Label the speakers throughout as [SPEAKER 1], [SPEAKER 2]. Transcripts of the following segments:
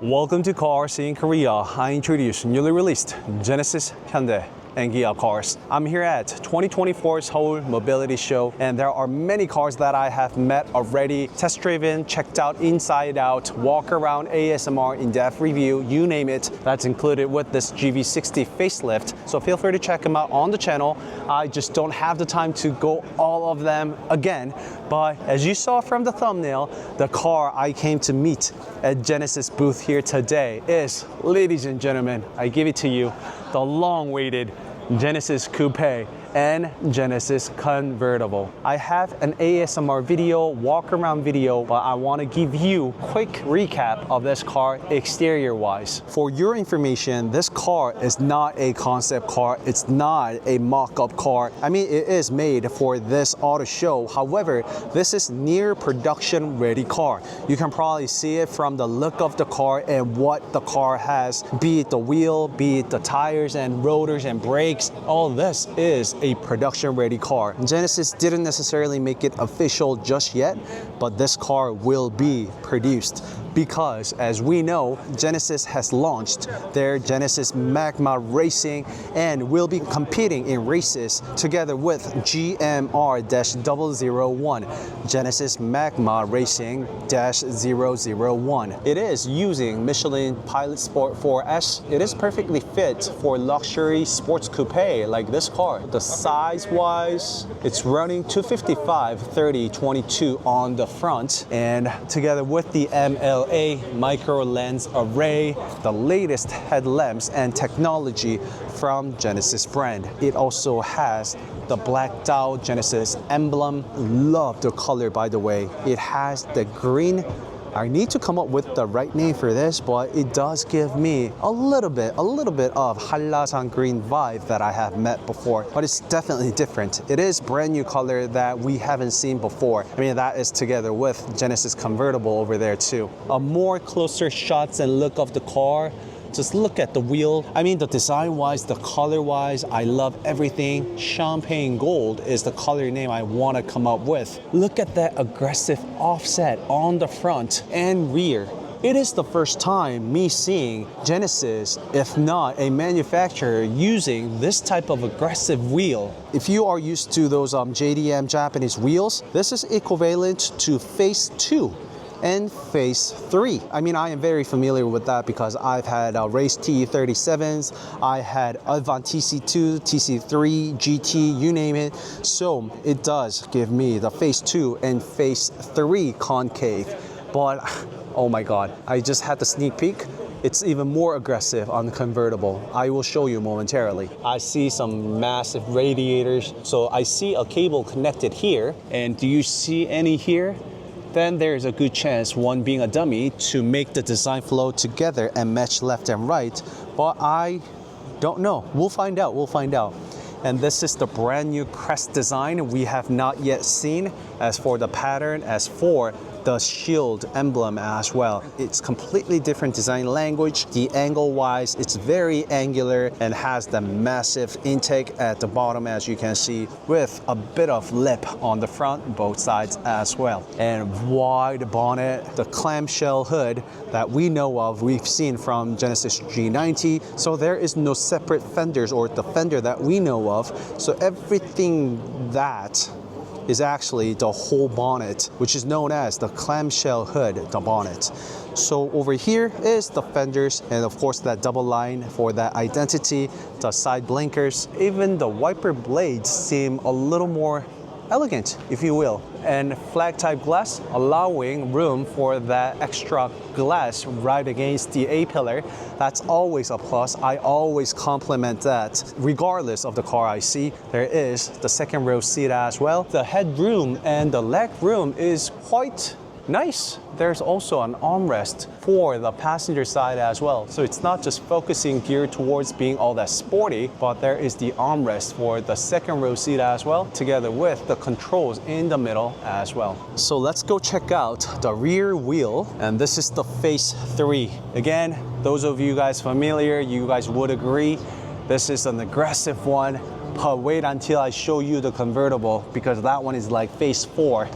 [SPEAKER 1] Welcome to CarSceneKorea. I introduce newly released Genesis, Hyundai, and Kia cars. I'm here at 2024 Seoul Mobility Show, and there are many cars that I have met already, test driven, checked out inside out, walk around, ASMR, in-depth review, you name it. That's included with this GV60 facelift. So feel free to check them out on the channel. I just don't have the time to go all of them again, but as you saw from the thumbnail, the car I came to meet at Genesis booth here today is, ladies and gentlemen, I give it to you, the long-awaited Genesis Coupe and Genesis Convertible. I have an ASMR video, walk around video, but I want to give you a quick recap of this car exterior wise. For your information, this car is not a concept car. It's not a mock-up car. I mean, it is made for this auto show. However, this is near production ready car. You can probably see it from the look of the car and what the car has, be it the wheel, be it the tires and rotors and brakes. All this is a production ready car. Genesis didn't necessarily make it official just yet, but this car will be produced because, as we know, Genesis has launched their Genesis Magma Racing and will be competing in races together with GMR-001, Genesis Magma Racing-001. It is using Michelin Pilot Sport 4S. It is perfectly fit for luxury sports coupe like this car. The size-wise, it's running 255/30/22 on the front, and together with the MLA micro lens array, the latest headlamps and technology from Genesis brand. It also has the blacked out Genesis emblem. Love the color, by the way. It has the green. I need to come up with the right name for this, but it does give me a little bit of Hallasan green vibe that I have met before, but it's definitely different. It is brand new color that we haven't seen before. I mean, that is together with Genesis Convertible over there too. A more closer shots and look of the car. Just look at the wheel. I mean, the design-wise, the color-wise, I love everything. Champagne gold is the color name I want to come up with. Look at that aggressive offset on the front and rear. It is the first time me seeing Genesis, if not a manufacturer, using this type of aggressive wheel. If you are used to those JDM Japanese wheels, this is equivalent to Phase 2. And Phase 3. I mean, I am very familiar with that because I've had race TE37s, I had Advan TC2, TC3, GT, you name it. So it does give me the Phase 2 and Phase 3 concave. But oh my God, I just had the sneak peek. It's even more aggressive on the convertible. I will show you momentarily. I see some massive radiators. So I see a cable connected here. And do you see any here? Then there's a good chance one being a dummy to make the design flow together and match left and right. But I don't know. We'll find out. And this is the brand new crest design we have not yet seen. As for the pattern, as for the shield emblem as well. It's completely different design language. The angle wise, it's very angular and has the massive intake at the bottom, as you can see, with a bit of lip on the front, both sides as well. And wide bonnet, the clamshell hood that we know of, we've seen from Genesis G90. So there is no separate fenders or the fender that we know of. So everything that is actually the whole bonnet, which is known as the clamshell hood, the bonnet. So over here is the fenders, and of course that double line for that identity, the side blinkers. Even the wiper blades seem a little more elegant, if you will. And flag type glass, allowing room for that extra glass right against the A-pillar. That's always a plus. I always compliment that. Regardless of the car I see, there is the second row seat as well. The headroom and the leg room is quite nice. There's also an armrest for the passenger side as well. So it's not just focusing geared towards being all that sporty, but there is the armrest for the second row seat as well, together with the controls in the middle as well. So let's go check out the rear wheel. And this is the Phase 3. Again, those of you guys familiar, you guys would agree, this is an aggressive one. But wait until I show you the convertible, because that one is like Phase 4.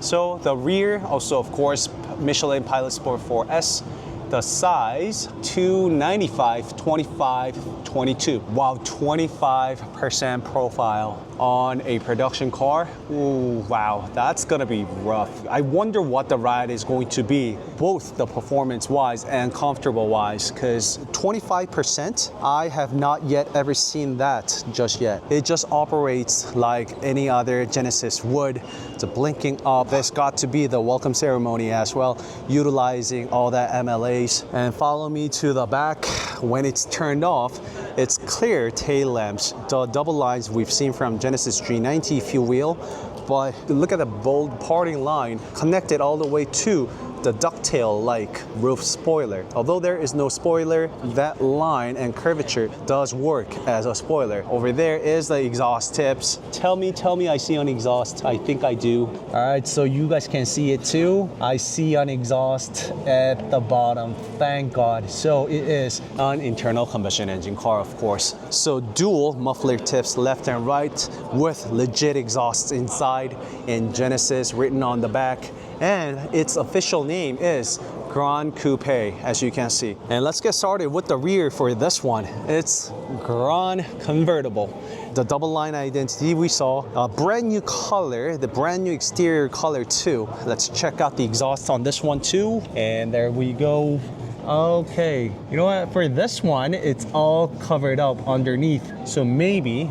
[SPEAKER 1] So the rear, also of course, Michelin Pilot Sport 4S, The size 295, 25, 22. Wow, 25% profile on a production car. Ooh, wow, that's gonna be rough. I wonder what the ride is going to be, both the performance-wise and comfortable-wise, because 25%, I have not yet ever seen that just yet. It just operates like any other Genesis would. It's a blinking up. There's got to be the welcome ceremony as well, utilizing all that MLAs. And follow me to the back. When it's turned off, it's clear tail lamps, the double lines we've seen from Genesis G90 fuel wheel, but look at the bold parting line connected all the way to the ducktail-like roof spoiler. Although there is no spoiler, that line and curvature does work as a spoiler. Over there is the exhaust tips. Tell me I see an exhaust. I think I do. All right, so you guys can see it too. I see an exhaust at the bottom, thank God. So it is an internal combustion engine car, of course. So dual muffler tips left and right with legit exhausts inside in Genesis written on the back. And its official name is Gran Coupe, as you can see. And let's get started with the rear for this one. It's Gran Convertible. The double line identity we saw, a brand new color, the brand new exterior color too. Let's check out the exhaust on this one too. And there we go. Okay, you know what, for this one, it's all covered up underneath. So maybe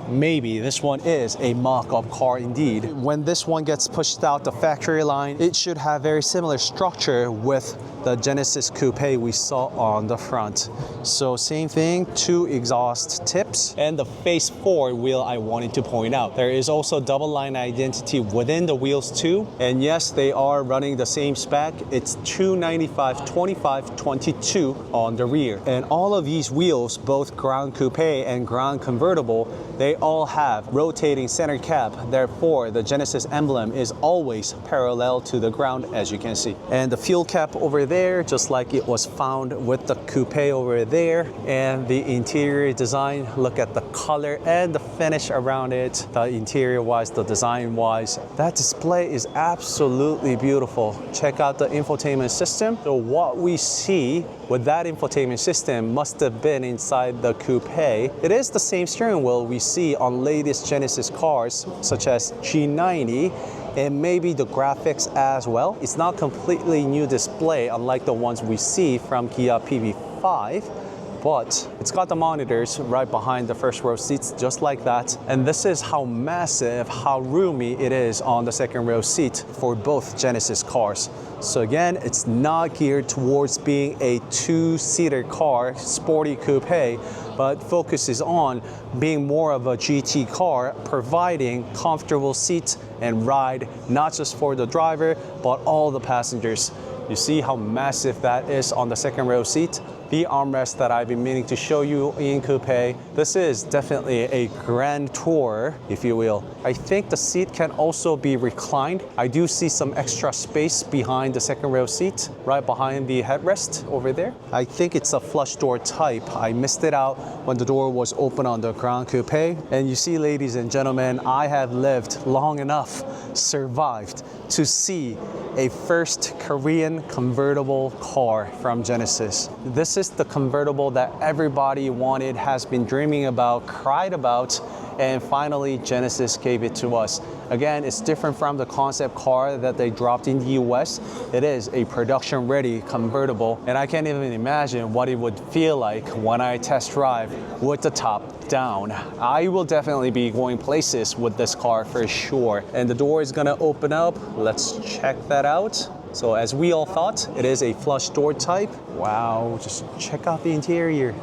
[SPEAKER 1] this one is a mock-up car indeed. When this one gets pushed out the factory line, it should have very similar structure with the Genesis Coupe we saw on the front. So same thing, two exhaust tips. And the face forward wheel I wanted to point out. There is also double line identity within the wheels too. And yes, they are running the same spec. It's 295, 25, 22 on the rear. And all of these wheels, both Gran Coupe and Gran Convertible, they all have rotating center cap. Therefore, the Genesis emblem is always parallel to the ground, as you can see. And the fuel cap over there, just like it was found with the Coupe over there. And the interior design, look at the color and the finish around it, the interior wise, the design wise. That display is absolutely beautiful. Check out the infotainment system. So what we see with that infotainment system must have been inside the Coupe. It is the same steering wheel we see on latest Genesis cars, such as G90, and maybe the graphics as well. It's not completely new display, unlike the ones we see from Kia PV5. But it's got the monitors right behind the first row seats, just like that. And this is how massive, how roomy it is on the second row seat for both Genesis cars. So again, it's not geared towards being a two-seater car, sporty coupe, but focuses on being more of a GT car, providing comfortable seats and ride, not just for the driver, but all the passengers. You see how massive that is on the second row seat? The armrest that I've been meaning to show you in Coupe. This is definitely a grand tour, if you will. I think the seat can also be reclined. I do see some extra space behind the second row seat, right behind the headrest over there. I think it's a flush door type. I missed it out when the door was open on the Gran Coupe. And you see, ladies and gentlemen, I have lived long enough, survived, to see a first Korean convertible car from Genesis. This is the convertible that everybody wanted, has been dreaming about, cried about, and finally Genesis gave it to us. Again, it's different from the concept car that they dropped in the US. It is a production-ready convertible, and I can't even imagine what it would feel like when I test drive with the top down. I will definitely be going places with this car for sure. And the door is gonna open up. Let's check that out. So as we all thought, it is a flush door type. Wow, just check out the interior.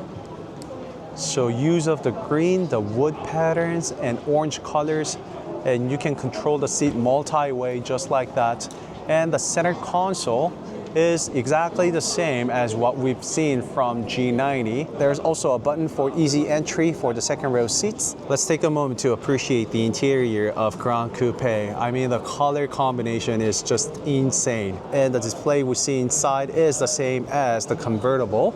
[SPEAKER 1] So use of the green, the wood patterns, and orange colors, and you can control the seat multi-way just like that. And the center console is exactly the same as what we've seen from G90. There's also a button for easy entry for the second row seats. Let's take a moment to appreciate the interior of Gran Coupe. I mean, the color combination is just insane. And the display we see inside is the same as the convertible.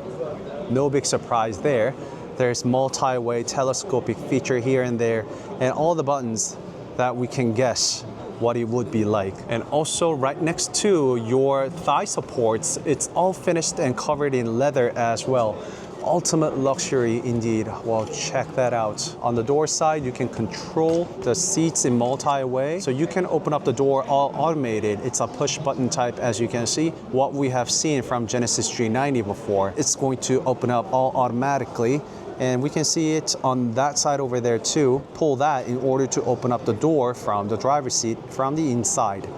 [SPEAKER 1] No big surprise there. There's multi-way telescopic feature here and there, and all the buttons that we can guess what it would be like. And also right next to your thigh supports, it's all finished and covered in leather as well. Ultimate luxury indeed. Well, check that out. On the door side, you can control the seats in multi-way. So you can open up the door all automated. It's a push button type, as you can see. What we have seen from Genesis G90 before, it's going to open up all automatically. And we can see it on that side over there too. Pull that in order to open up the door from the driver's seat from the inside.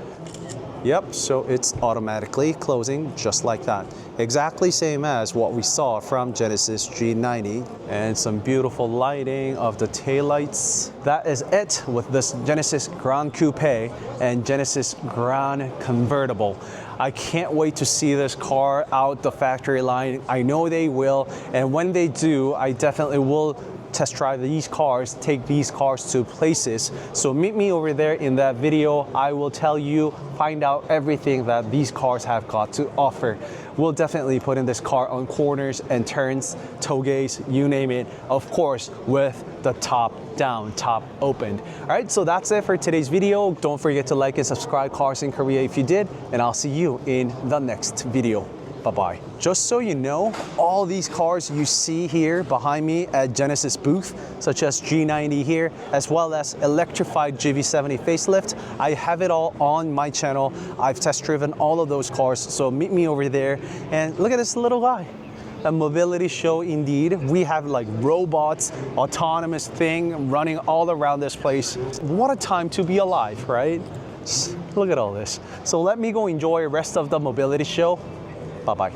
[SPEAKER 1] Yep, so it's automatically closing just like that. Exactly same as what we saw from Genesis G90. And some beautiful lighting of the taillights. That is it with this Genesis Gran Coupe and Genesis Gran Convertible. I can't wait to see this car out the factory line. I know they will, and when they do, I definitely will test drive these cars, take these cars to places. So meet me over there in that video. I will tell you, find out everything that these cars have got to offer. We'll definitely put in this car on corners and turns, togeys, you name it. Of course, with the top down, top opened. All right, so that's it for today's video. Don't forget to like and subscribe CarSceneKorea if you did, and I'll see you in the next video. Bye-bye. Just so you know, all these cars you see here behind me at Genesis booth, such as G90 here, as well as electrified GV70 facelift, I have it all on my channel. I've test driven all of those cars, so meet me over there. And look at this little guy. A mobility show indeed. We have like robots, autonomous thing running all around this place. What a time to be alive, right? Look at all this. So let me go enjoy the rest of the mobility show. Bye-bye.